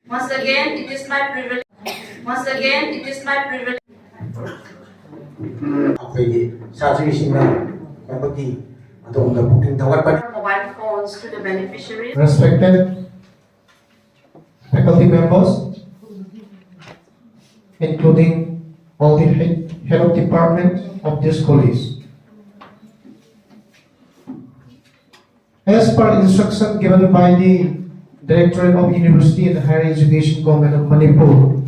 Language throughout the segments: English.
Once again, it is my privilege. Once again, it is my privilege. Mobile phones to the beneficiaries. Respected faculty members, including all the head of department of this college. As per instruction given by the Directorate of University and Higher Education Government of Manipur,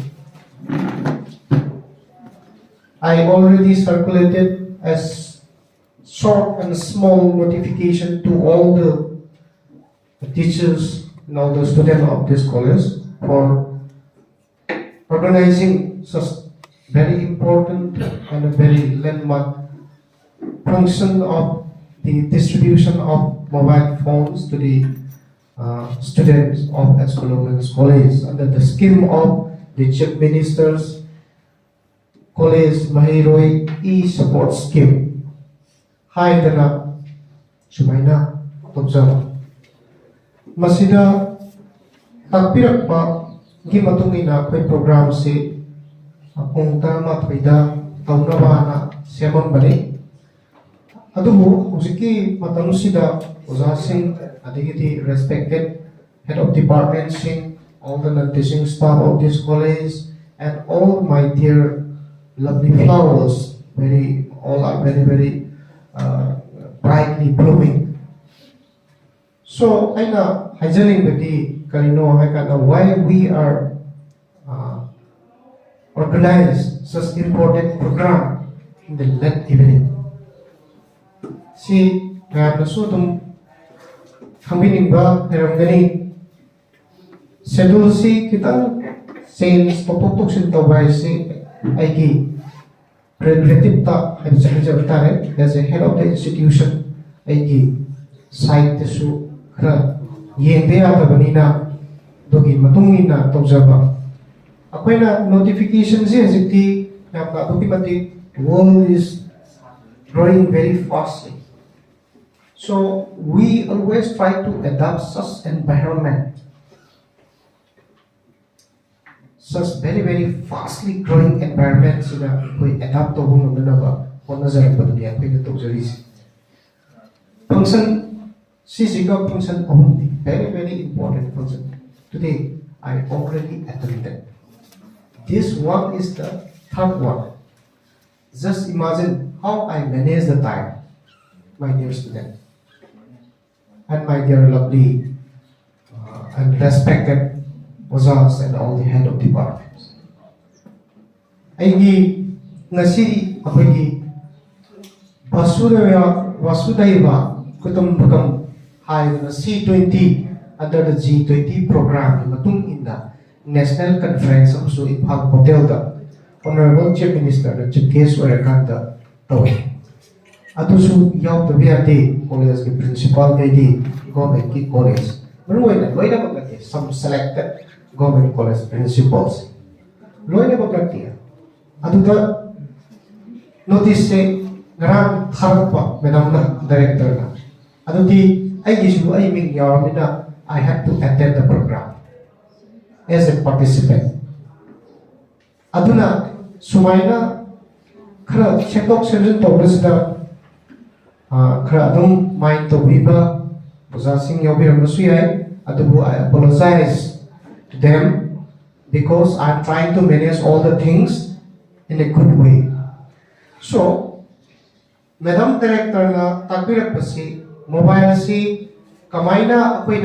I already circulated a short and small notification to all the teachers and all the students of this college for organizing such very important and a very landmark function of the distribution of mobile phones to the students of Women's College under the scheme of the Chief Minister's College Maheiroi e-support scheme. Hi Dana Sumaina Tobzama Masida Takpirakpa Gimatungina kay program si Apong Tama Twida Taunabana Siamon Bani Adubu Musiki Matanusida Uzasing Adigiti respected head of department sing all the teaching staff of this college and all my dear lovely flowers all are very brightly blooming. So I know hijaling the karino why we are organized such important program in the late evening. Si kaya nasudong kami ba gani schedule si kita since tututok sin taway si ay regretted ta as a head of the institution ay site su kra yende ata banina dogi matungin na tawjaba ako'y na notification siya si na documented world is growing very fastly. So we always try to adapt such environment, such very fastly growing environment so that we adapt to hong naba kung nazarap pa dunia pwede ito sa risi. Function, sisigaw function only, very important function. Today, I already attended. This one is the third one. Just imagine how I manage the time, my dear student. And my dear lovely and respected Wazas and all the head of departments. Aigi Ngasi ako'y Vasudaiva Kutumbakam High na C20 under the G20 program matung inda National Conference of so Iphag Hotel da Honorable Chief Minister the Chief Guest Warakanda Tawai. Atusu yaw tabiati college ke principal kay government ki college. Loina bagati some selected government college principals. Loina bagati. Atuda notice se ngarang thouram madam na director na. Atuti ay gisu ay ming yawamina I have to attend the program as a participant. Aduna sumaina kara check-up session tawbasda kara adum mind to viva possessing yobiramasu yai adubu I apologize to them because I'm trying to manage all the things in a good way. So Madam Director na takbirak pasi mobile si kamaina ako'y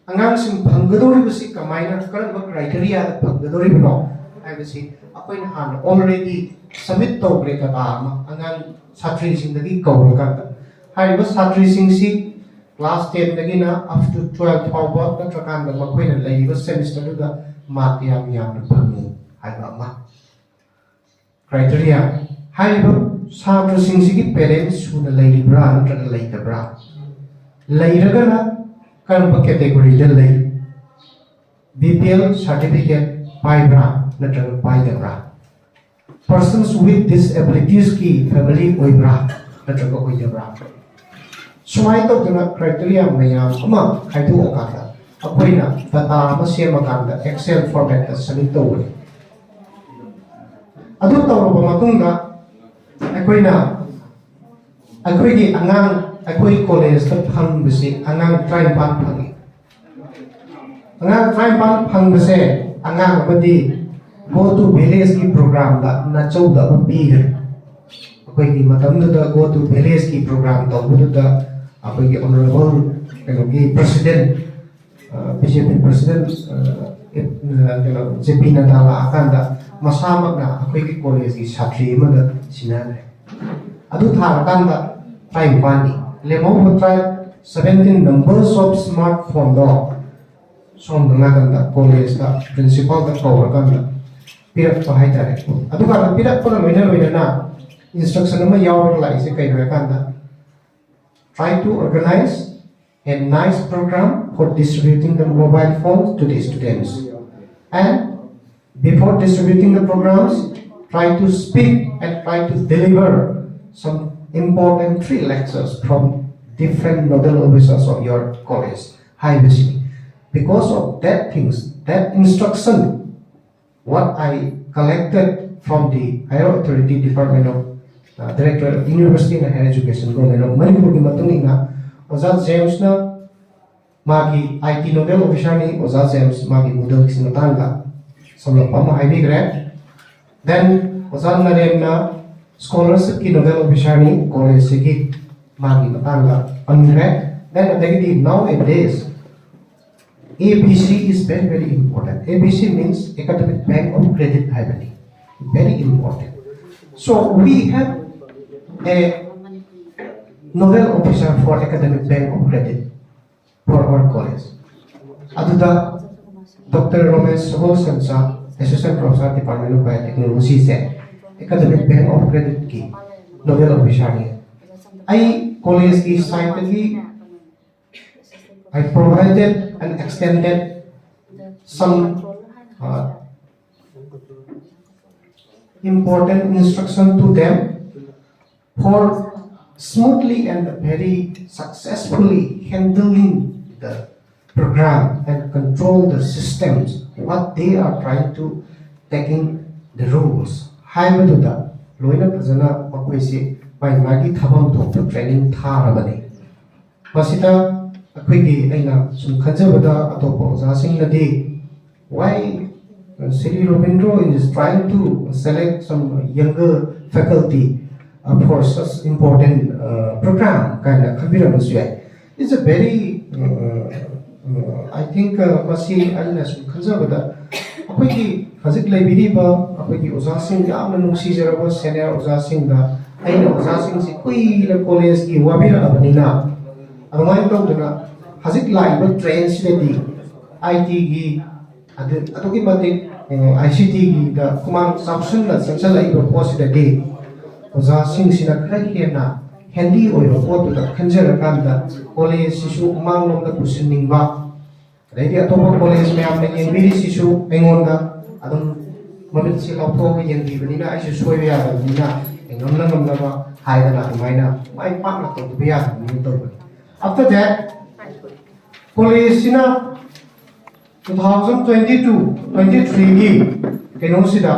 angang sing panggadori basi kamaina karang criteria panggadori no ay basi ako'y already submit to break atama angang satri sing dagi kawal ka hariba satri sing si class 10 dagi na up to 12 fawba na trakan da makoy na laiba semester da mark yam na pangi hariba ma criteria hariba satri sing si parents su na laibra na trakan laibra lairaga na karamba category da lai BPL certificate paibra na trakan paidabra persons with disabilities ki family oibra natraga oidabra sumay to na criteria mayam ama kaitu okata ꯑꯩꯈꯣꯏꯅ data ꯑꯃ ꯁꯦꯝꯃꯀꯥꯟꯗ Excel ꯐꯣꯔꯃꯦꯠꯇ submit ꯇꯧꯒꯅꯤ ꯑꯗꯨ ꯇꯧꯔꯕ ꯃꯇꯨꯡꯗ ꯑꯩꯈꯣꯏꯅ ꯑꯩꯈꯣꯏꯒꯤ ꯑꯉꯥꯡ ꯑꯩꯈꯣꯏ ꯀꯣꯂꯦꯖꯇ ꯐꯪꯕꯁꯤ ꯑꯉꯥꯡ 53 ꯐꯪꯉꯤ ꯑꯉꯥꯡ 53 ꯐꯪꯕꯁꯦ ꯑꯉꯥꯡ ꯑꯃꯗꯤ go to village की program दा नचौदा अमा पीगरे अखोई मतमदुदा go to village की program तौबुदा अखोई honorable कनोगी president BJP president JP नदाला आकांदा मसामकना अखोई की कॉलेज की छात्री मदा सिनारे अदु थारकांदा टाइम पानी लेमो ट्राई 17 numbers of smartphone दो सोम दंगाकंदा कॉलेज का प्रिंसिपल का कौरकांदा पिरक्पा हाइतारे अदुगा पिरक्पा लोइना instruction ama yaw lai se kai rakanda try to organize a nice program for distributing the mobile phones to the students and before distributing the programs try to speak and try to deliver some important 3 lectures from different nodal officers of your college high basically because of that things that instruction what I collected from the higher authority department of Directorate of University and Higher Education Govt of Manipur की मतुंगीना ओजा James ना मागी IT nodal officer ni ओजा James मागी मुदल किसी Matanga समलपा माहिबीग्रे then ओजा नरेम ना scholarship की nodal officer ni college से की मागी मतंगा अंग्रे then अदगी nowadays ABC is very important. ABC means academic bank of credit liability. Very important. So we have a nodal officer for academic bank of credit for our college. Aduda Dr. Ramesh Sansa, Assistant Professor Department of Biotechnology से academic bank of credit की nodal officer है. I college की scientific I provided and extended some important instruction to them for smoothly and very successfully handling the program and control the systems what they are trying to taking the rules. Haibaduda loina pazana makoisi bai magi thabam thok training tharabani. Masita अखोई अना सुम खजबदा अतोप ओजासिंगनदी why Sri Robindro is trying to select some younger faculty for such important program kind of khabiramusya is a very I think masi alna sum khajabada अखोई हजिक लेबिरिबा अखोई ओजासिंग यामना नुसीजरबा senior ओजासिंगदा अइना ओजासिंग से कोई college की वाबिरा अबनिना अदुमाइन तौदुना हजिक Laiba train सिलेदी IT की अदुगी मतिक ICT की दा कुमांग साबसन दा संचल लाइबा पोसिदे ओजा सिंग सिना खरा हेना हैंडी ओइबा पोतु दा खंजर कांदा कॉलेज सिसु उमांग लोम दा पुसिनिंगबा रेडी अतोबा कॉलेज में आपने एनबीडी सिसु एंगोंदा अदम ममित से लौथो येंदी बनिना आइसु सोयबा याबनिना एंगमना ngमनाबा हाइदना माइना माइ पाकना तो बिया नि तो after that college sina 2022-23 की केनोसिदा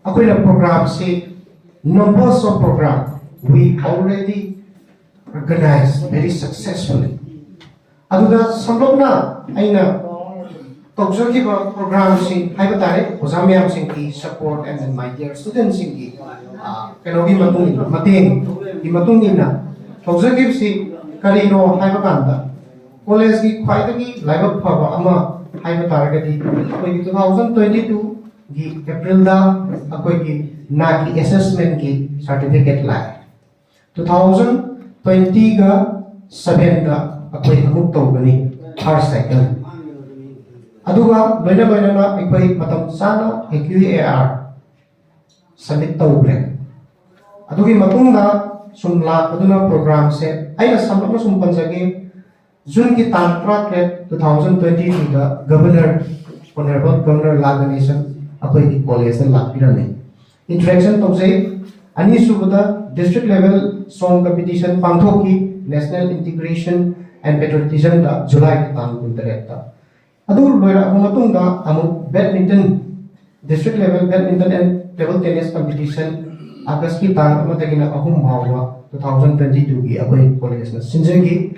अखोइना program से numbers of program we already organized very successfully अदुदा संभवना आइना तौजकिबा program सिंग हाइबा तारे ओजामियाम सिंग की support and my dear students सिंग की केनोगी मतुंगिना तौजकिब सि करिनो हाइबा कांदा कॉलेज की ख्वाइदगी लाइबक फबा अमा हाइबा तारगदी अखोई 2022 की अप्रैल दा अखोई की नाकी असेसमेंट की सर्टिफिकेट लाए 2020 का 7 दा अखोई अमुक तौगनी फर्स्ट साइकिल अदुगा लोइना अखोई मतम साना AQAR सबमिट तौग्रे अदुगी मतुंगा सुम लाखदुना प्रोग्राम से आइना समपना सुम पंजगे जून की तारीख 2022 दा गवर्नर ऑनरेबल गवर्नर लागनेशन अखोई की कॉलेज से लापिरने इंटरेक्शन तौजे अनि सुबदा डिस्ट्रिक्ट लेवल सॉन्ग कंपटीशन पांथोकी national integration and patriotism da July tang kuntereta. Adu loira amatung da amu badminton district level badminton and table tennis competition August ki tang amadagina ahum bhawa 2022 gi akoi college na sinjagi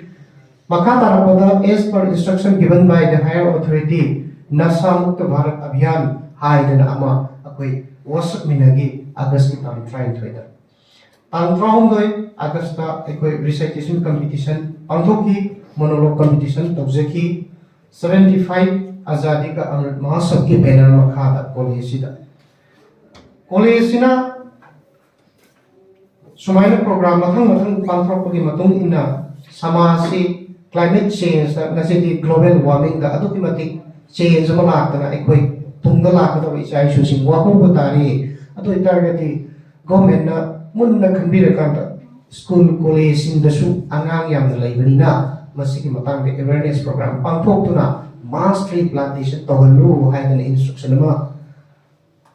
makha tarapada as per instruction given by the higher authority Nasa Mukta Bharat Abhiyan haidana ama akoi worship minagi August ki tang trying to tang trahum doi August ta akoi recitation competition pangthokki monologue competition tawjaki 75 Azadi ka Amrit Mahotsav ki banner makha da college sida college sina sumaina program mathang pangthokpagi matung ina samasi climate change da nasi global warming da aduki mati change ma laktana ekoi tungda lakada isai susing wahu batari adu itargati government na munna khanbira kanta school college indasu angang yam laibanina masiki matang de awareness program pangthoktuna mass tree plantation tawallu haidana instruction ma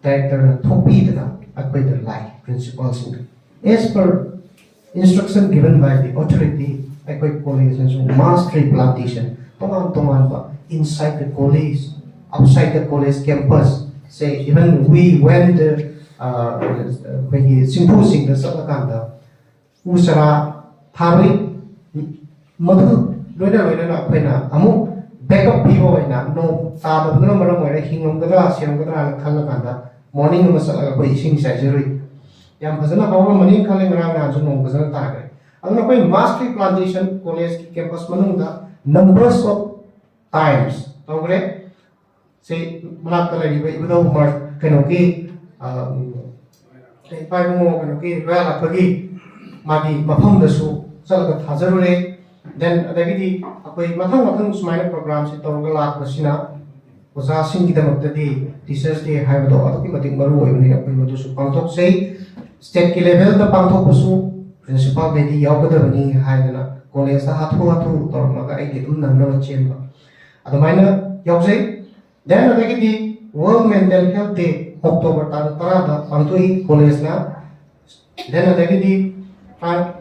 director na thopidana akoi da lai principals as per instruction given by the authority akoi college and mass tree plantation tongan ba inside the college outside the college campus say even we went when he symposium the sabakanda usara thari madhu loina apena amu backup pivo ina no ta da no maram wa hingom gadra siam gadra khalakanda morning masala ko ising surgery yam phajana hawa mani khale ngrang ju no phajana ta gre aduna koi mass tree plantation college ki campus manungda numbers of times tawre say manakta lari ba ibado mar kano ki pai mo kano ki royal apagi magi mafam da su salaga thajarure then adagidi akoi mathang sumaina program se tawga lak basina oza sing gidamakta teachers day haibado aduki mating maru oibani akoi madu su pangthok sei state ki level da pangthok su principal bedi yaukadabani haidana college da hathu tormaga ai gidum nanna chemba adumaina yaukjai then adagidi world mental health day October tang parada pangthoi college na then adagidi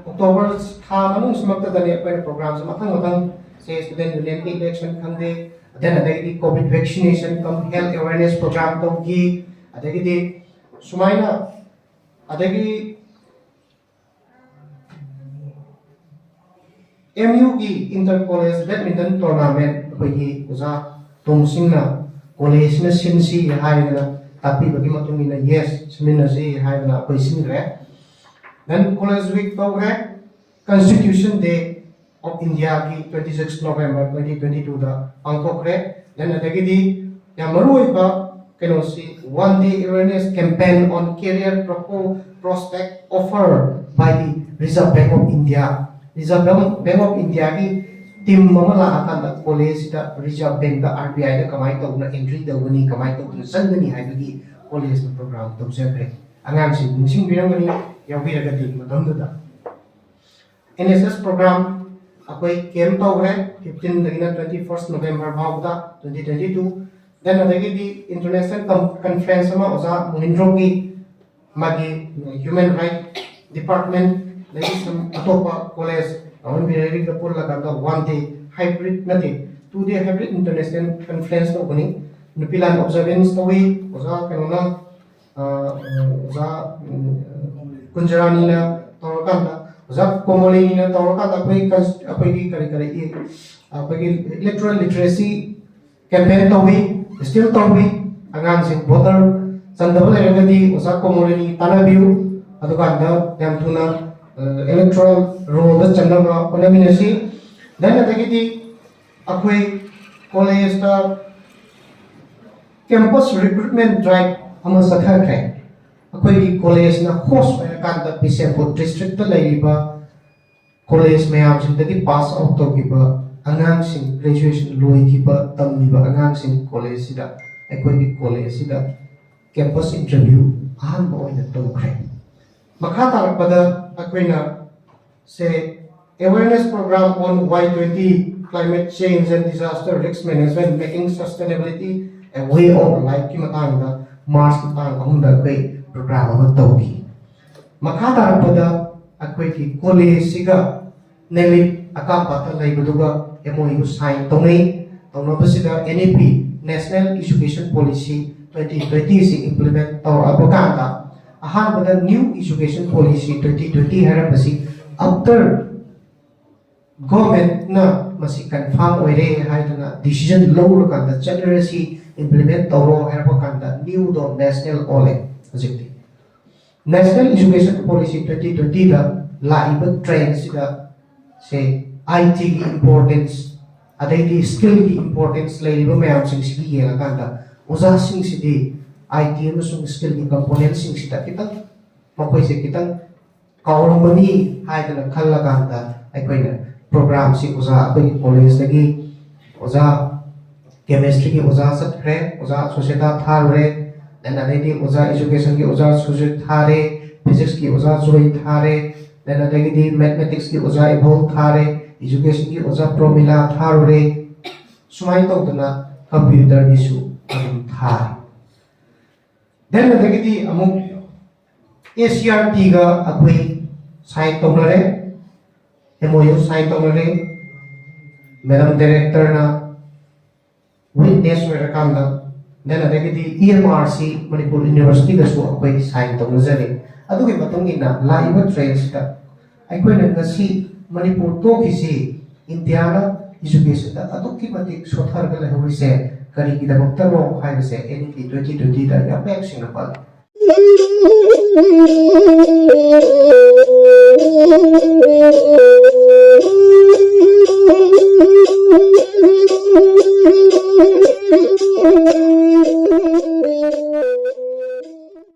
October tha manung smakta dani appoint programs mathang say student union election khande then adagidi covid vaccination come health awareness program tawgi adagidi sumaina adagi MU ki inter college badminton tournament apagi uza tungsingna college na sinsi haina tapi bagi matungina yes seminasi haina apoi singre then college week tawre constitution day of India ki 26 November 2022 da pangthokre then adagidi yamaroi ba kenosi one day awareness campaign on career prospect offered by the Reserve Bank of India. Reserve Bank of India ki team mamala akan da college da Reserve Bank da RBI da kamai tawna entry dawani kamai tawna sangani haibagi college program tawjagre angang sing ningsing birangani yaubiragadi matamda NSS program akoi camp tawre 15 dagina 21st November bawda 2022 then adagidi international conference ama oza Mahindro ki magi human right department lagi some atopa college awan birari da purla kanda one day hybrid nati 2-day hybrid international conference no bani nupilan observance tawi oza kanona oza kunjarani na tawakanda oza komoli na tawakanda apoi ki kari electoral literacy campaign tawi still tawi angang sing voter sandabal eragadi oza komoli tanabiu adukanda yam tuna electoral role da chandaga onaminasi then adagidi akoi college da campus recruitment drive ama sathakre akoi college na host kanda Bisepur district da laiba college mayam sindagi pass out togiba angang sing graduation loikiba tammiba angang sing college sida akoi college sida campus interview ahanba oina tawkre makha tarakpada akoina say awareness program on Y20 climate change and disaster risk management making sustainability a way of life ki matangda Mars matang ahunda koi program ama tawki makha tarakpada akoi ki college siga neli akam patan laibuduga MOU sign tongai tonabasida NAP National Education Policy 2020 si implement abakanda ahanbada New Education Policy 2020 harapasi after government na masi confirm oire haidana decision lowrkanda generously implement tawro harapakanda new do national ole hojikti National Education Policy 2020 da laiba trend sida say IT ki importance adai skill ki importance laiba mayam sing sigi yela kanda uza sing sidi IT amasung skill ki components sing sida kitang makoi se kitang kaurmani haidana khalla kanda aikoina program si uza akoi college lagi uza chemistry ki uza satkre uza societa tharre then adai uza education ki uza societa thare physics ki uza joy thare then adai mathematics ki uza evol thare education ki uza promila tharre sumai tawdana computer ni su adum thare then adai amuk ACRT ga akoi sign tawlare MOU sign tawlare Madam Director na witness rakanda then adagidi EMRC Manipur University da su akoi sign tawlare adugi matong ina laiba trends da akoi na ngasi Manipur to kisi India education da aduki matik sothar ga lahuri se kari ki da maktamo hai se NEP 2020 da ya pek singapal